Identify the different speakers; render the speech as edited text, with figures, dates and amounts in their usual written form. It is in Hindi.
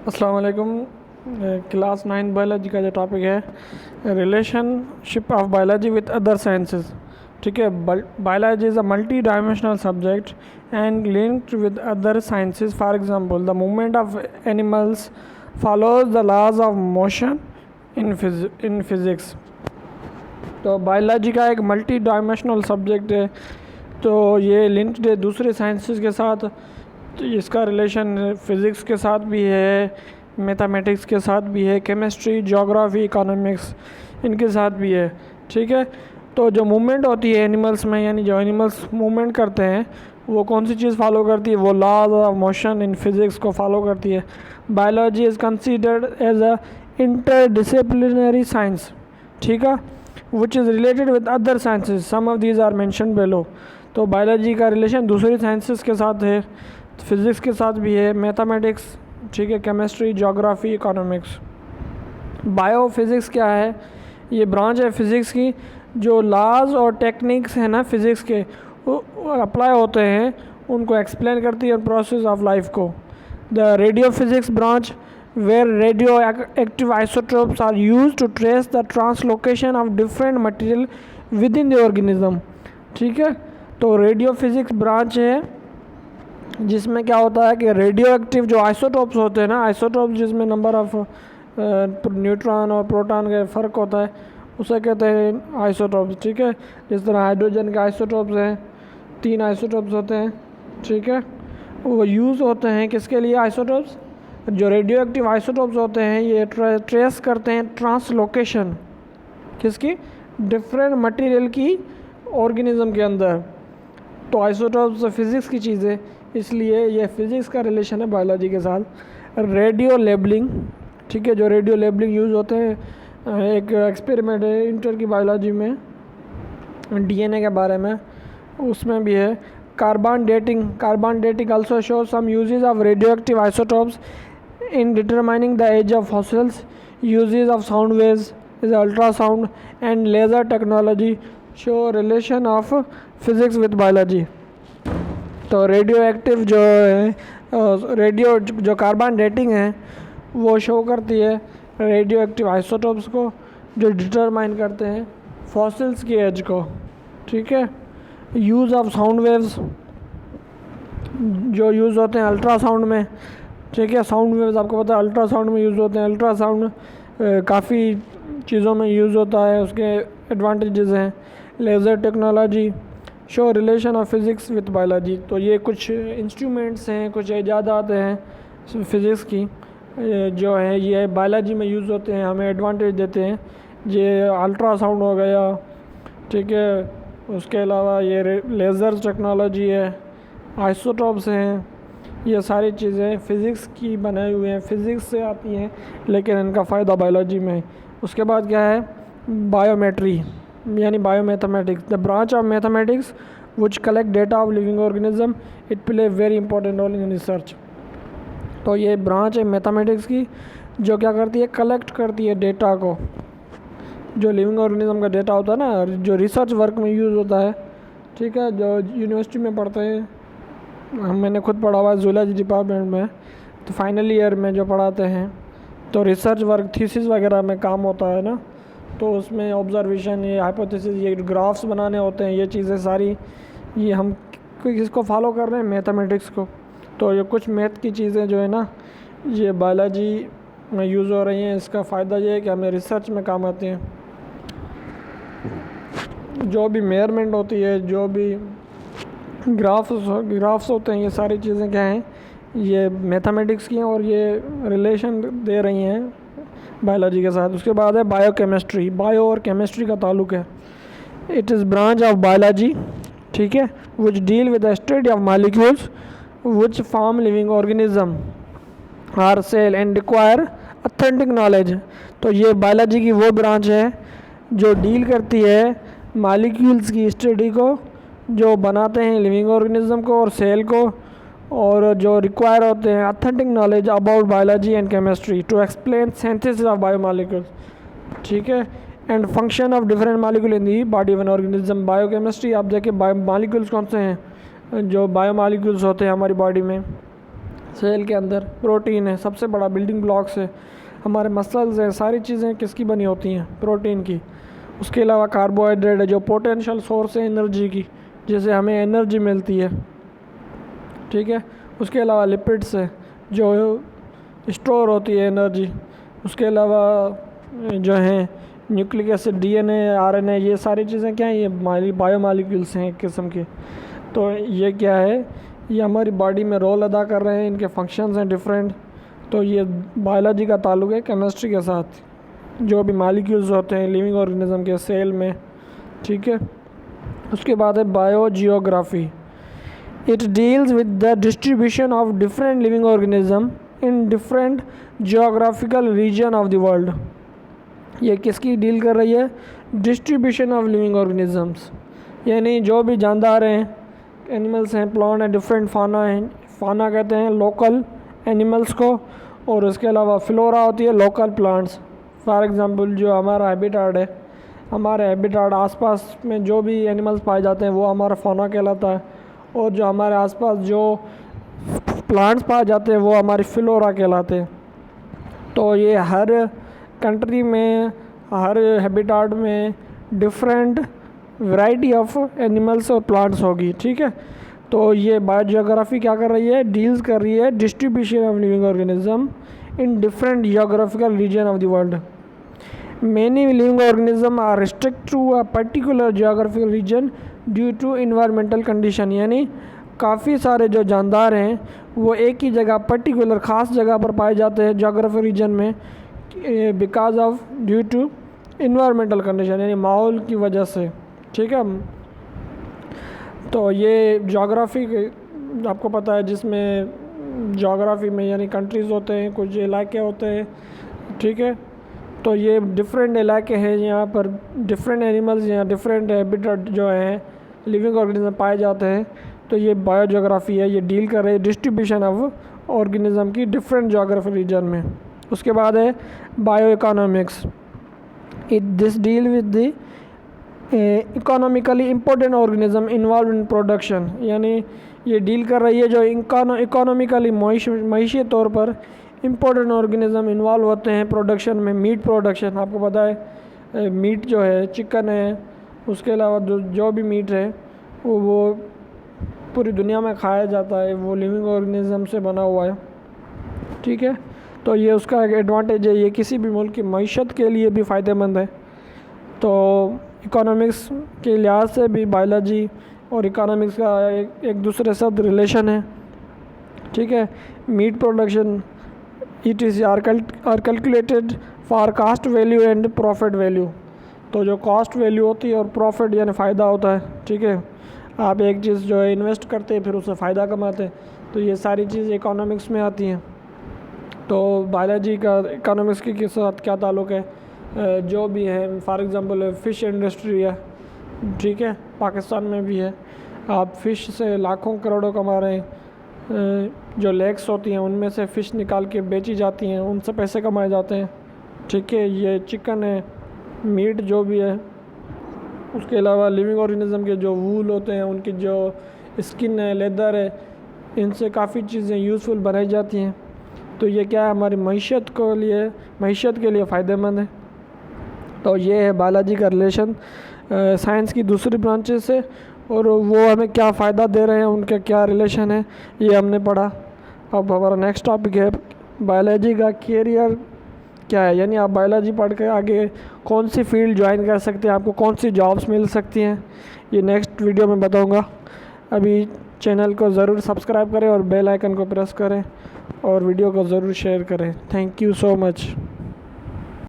Speaker 1: अस्सलाम वालेकुम। क्लास 9 बायोलॉजी का जो टॉपिक है relationship of biology with other sciences. ठीक है, biology is a multi dimensional subject and linked with other sciences. For example, the movement of animals follows the laws of motion in physics. तो बायोलॉजी का एक मल्टी डायमेंशनल सब्जेक्ट है, तो ये लिंक्ड है दूसरे साइंसेस के साथ। तो इसका रिलेशन फ़िज़िक्स के साथ भी है, मैथमेटिक्स के साथ भी है, केमिस्ट्री, ज्योग्राफी, इकोनॉमिक्स इनके साथ भी है। ठीक है, तो जो मूवमेंट होती है एनिमल्स में, यानी जो एनिमल्स मूवमेंट करते हैं वो कौन सी चीज़ फॉलो करती है? वो laws of motion in physics को फॉलो करती है। Biology is considered as a interdisciplinary science, ठीक है, which is related with other sciences. Some of these are mention below. तो बायोलॉजी का रिलेशन दूसरी साइंसेस के साथ है, फिज़िक्स के साथ भी है, मैथमेटिक्स, ठीक है, केमिस्ट्री, ज्योग्राफी, इकोनॉमिक्स। बायोफिज़िक्स क्या है? ये ब्रांच है फिज़िक्स की, जो लॉज और टेक्निक्स है ना फिज़िक्स के वो अप्लाई होते हैं उनको एक्सप्लेन करती है प्रोसेस ऑफ लाइफ को। The radio physics branch where radio active isotopes are use to trace the translocation of different material with in the organism. ठीक है, तो रेडियो फिज़िक्स ब्रांच है जिसमें क्या होता है कि रेडियो एक्टिव जो आइसोटोप्स होते हैं ना, आइसोटोप्स जिसमें नंबर ऑफ न्यूट्रॉन और प्रोटॉन का फ़र्क होता है उसे कहते हैं आइसोटोप्स। ठीक है, जिस तरह हाइड्रोजन के आइसोटोप्स हैं, 3 आइसोटोप्स होते हैं। ठीक है, वो यूज़ होते हैं किसके लिए? आइसोटोप्स। जो रेडियो एक्टिव आइसोटोप्स होते हैं ये ट्रेस करते हैं ट्रांसलोकेशन किसकी? डिफरेंट मटेरियल की ऑर्गेनिज्म के अंदर। तो आइसोटोप्स फिज़िक्स की चीज़ है, इसलिए ये फिज़िक्स का रिलेशन है बायोलॉजी के साथ। रेडियो लेबलिंग, ठीक है, जो रेडियो लेबलिंग यूज़ होते हैं, एक एक्सपेरिमेंट है इंटर की बायोलॉजी में डीएनए के बारे में, उसमें भी है। Carbon dating also show some uses of radio active isotopes in determining the age of fossils. Uses of sound waves is ultrasound and laser technology show relation of physics with biology. तो रेडियो एक्टिव जो है रेडियो जो कार्बन डेटिंग है वो शो करती है रेडियो एक्टिव आइसोटोप्स को जो डिटरमाइन करते हैं फॉसिल्स की एज को। ठीक है, यूज़ ऑफ साउंड वेव्स जो यूज़ होते हैं अल्ट्रासाउंड में। ठीक है, साउंड वेव्स आपको पता है अल्ट्रासाउंड में यूज़ होते हैं। अल्ट्रासाउंड काफ़ी चीज़ों में यूज़ होता है, उसके एडवांटेजेस हैं। Laser technology show relation of physics with biology. तो ये कुछ इंस्ट्रूमेंट्स हैं, कुछ ईजादात हैं फिज़िक्स की जो है ये बायोलॉजी में यूज़ होते हैं, हमें एडवांटेज देते हैं। ये अल्ट्रासाउंड हो गया, ठीक है, उसके अलावा ये लेज़र टेक्नोलॉजी है, आइसोटोप्स हैं, ये सारी चीज़ें फ़िज़िक्स की बनाई हुई हैं, फ़िज़िक्स से आती हैं, लेकिन इनका फ़ायदा बायोलॉजी में है। उसके बाद क्या है? बायोमेट्री यानी biomathematics, the branch of mathematics which collect data of living organism. It play very important role in research. तो ये ब्रांच है मैथमेटिक्स की जो क्या करती है? कलेक्ट करती है डेटा को, जो लिविंग ऑर्गेनिज्म का डेटा होता है ना, जो रिसर्च वर्क में यूज़ होता है। ठीक है, जो यूनिवर्सिटी में पढ़ते हैं, मैंने खुद पढ़ा हुआ है जूलॉजी डिपार्टमेंट में, तो फाइनल ईयर में जो पढ़ाते हैं तो रिसर्च वर्क थीसिस वगैरह में काम होता है ना, तो उसमें ऑब्जर्वेशन, ये हाइपोथेसिस, ये ग्राफ्स बनाने होते हैं, ये चीज़ें सारी ये हम किसको फॉलो कर रहे हैं? मैथमेटिक्स को। तो ये कुछ मैथ की चीज़ें जो है ना ये बायोलॉजी में यूज़ हो रही हैं। इसका फ़ायदा ये है कि हमें रिसर्च में काम आती हैं। जो भी मेजरमेंट होती है, जो भी ग्राफ्स होते हैं, ये सारी चीज़ें क्या हैं? ये मैथमेटिक्स की हैं और ये रिलेशन दे रही हैं बायोलॉजी के साथ। उसके बाद है बायोकेमिस्ट्री। बायो और केमिस्ट्री का ताल्लुक है। It is branch of biology, ठीक है, which deal with the study of molecules which form living organism are cell and require authentic knowledge. तो ये बायोलॉजी की वो ब्रांच है जो डील करती है मॉलिक्यूल्स की स्टडी को, जो बनाते हैं लिविंग ऑर्गेनिज्म को और सेल को, और जो रिक्वायर होते हैं authentic knowledge about biology and chemistry to explain synthesis of biomolecules. ठीक है, and function of different molecule in the body of an organism. Biochemistry आप देखिए बायोमॉलिक्यूल्स कौन से हैं? जो बायोमॉलिक्यूल्स होते हैं हमारी बॉडी में, सेल के अंदर प्रोटीन है, सबसे बड़ा बिल्डिंग ब्लॉक्स है। हमारे मसल्स हैं, सारी चीज़ें किसकी बनी होती हैं? प्रोटीन की। उसके अलावा कार्बोहाइड्रेट है जो पोटेंशियल सोर्स है एनर्जी की, जिससे हमें एनर्जी मिलती है, ठीक है। उसके अलावा लिपिड्स है जो स्टोर होती है एनर्जी। उसके अलावा जो है न्यूक्लिक एसिड, डीएनए, आरएनए, ये सारी चीज़ें क्या हैं? ये बायोमॉलिक्यूल्स हैं एक किस्म के। तो ये क्या है? ये हमारी बॉडी में रोल अदा कर रहे हैं, इनके फंक्शंस हैं डिफरेंट। तो ये बायोलॉजी का ताल्लुक है केमिस्ट्री के साथ, जो भी मॉलिक्यूल्स होते हैं लिविंग ऑर्गेनिज्म के सेल में, ठीक है। उसके बाद है biogeography. It deals with the distribution of different living organism in different geographical region of the world. ये किसकी डील कर रही है? डिस्ट्रीब्यूशन ऑफ लिविंग ऑर्गेनिजम्स, यानी जो भी जानदार हैं, एनिमल्स हैं, प्लांट हैं, डिफरेंट फाना हैं। फाना कहते हैं लोकल एनिमल्स को, और उसके अलावा फ्लोरा होती है लोकल प्लांट्स। फॉर एग्जांपल जो हमारा हैबिटाट है, हमारे हैबिटाट आसपास में जो भी एनिमल्स पाए जाते हैं वो हमारा फाना कहलाता है, और जो हमारे आसपास जो प्लांट्स पाए जाते हैं वो हमारी फ्लोरा कहलाते हैं। तो ये हर कंट्री में, हर हैबिटाट में डिफरेंट वैरायटी ऑफ एनिमल्स और प्लांट्स होगी, ठीक है। तो ये बायोजियोग्राफी क्या कर रही है? डील्स कर रही है distribution of living organism in different geographical region of the world. Many living organism are restrict to a particular geographical region due to environmental condition, यानी काफ़ी सारे जो जानदार हैं वो एक ही जगह, पर्टिकुलर ख़ास जगह पर पाए जाते हैं जियोग्राफिक रीजन में, because of due to environmental condition, यानी माहौल की वजह से, ठीक है। तो ये जोग्राफ़ी आपको पता है, जिसमें जोग्राफ़ी में यानी कंट्रीज़ होते हैं, कुछ इलाके होते हैं, ठीक है। तो ये डिफरेंट इलाके हैं, यहाँ पर डिफरेंट एनिमल्स या डिफरेंट हैबिटेट जो है लिविंग ऑर्गेनिज्म पाए जाते हैं। तो ये बायोजियोग्राफी है, ये डील कर रही है डिस्ट्रीब्यूशन ऑफ ऑर्गेनिज्म की डिफरेंट जोग्राफिक रीजन में। उसके बाद है bio economics. This deal with the economically important organism involve in production, यानी ये डील कर रही है जो इकोनॉमिकली मईशी तौर पर इम्पोर्टेंट ऑर्गेनिज्म इन्वॉल्व होते हैं प्रोडक्शन में। मीट प्रोडक्शन, आपको पता है मीट जो है, चिकन है, उसके अलावा जो भी मीट है वो पूरी दुनिया में खाया जाता है, वो लिविंग ऑर्गेनिज्म से बना हुआ है, ठीक है। तो ये उसका एक एडवांटेज है, ये किसी भी मुल्क की मईशत के लिए भी फ़ायदेमंद है। तो इकोनॉमिक्स के लिहाज से भी बायोलॉजी और इकोनॉमिक्स का एक दूसरे साथ रिलेशन है, ठीक है। Meat production it is are calculated for cost value and profit value. तो जो कॉस्ट वैल्यू होती है और प्रॉफिट यानी फ़ायदा होता है, ठीक है। आप एक चीज़ जो है इन्वेस्ट करते हैं फिर उससे फ़ायदा कमाते हैं, तो ये सारी चीज़ इकोनॉमिक्स में आती हैं। तो बायोलॉजी का इकोनॉमिक्स के साथ क्या ताल्लुक़ है? जो भी है, फॉर एग्ज़ाम्पल फ़िश इंडस्ट्री है, ठीक है, पाकिस्तान में भी है। आप फ़िश से लाखों करोड़ों कमा रहे हैं। जो लेक्स होती हैं उनमें से फ़िश निकाल के बेची जाती हैं, उनसे पैसे कमाए जाते हैं, ठीक है। ये चिकन है, मीट जो भी है। उसके अलावा लिविंग ऑर्गेनिज्म के जो वूल होते हैं, उनकी जो स्किन है, लेदर है, इनसे काफ़ी चीज़ें यूज़फुल बनाई जाती हैं। तो ये क्या है? हमारी मईशत के लिए फ़ायदेमंद है। तो ये है बायोलॉजी का रिलेशन साइंस की दूसरी ब्रांचेस से, और वो हमें क्या फ़ायदा दे रहे हैं, उनका क्या रिलेशन है, ये हमने पढ़ा। अब हमारा नेक्स्ट टॉपिक है बायोलॉजी का कैरियर क्या है, यानी आप बायोलॉजी पढ़ के आगे कौन सी फील्ड ज्वाइन कर सकते हैं, आपको कौन सी जॉब्स मिल सकती हैं, ये नेक्स्ट वीडियो में बताऊंगा। अभी चैनल को ज़रूर सब्सक्राइब करें और बेल आइकन को प्रेस करें और वीडियो को ज़रूर शेयर करें। Thank you so much.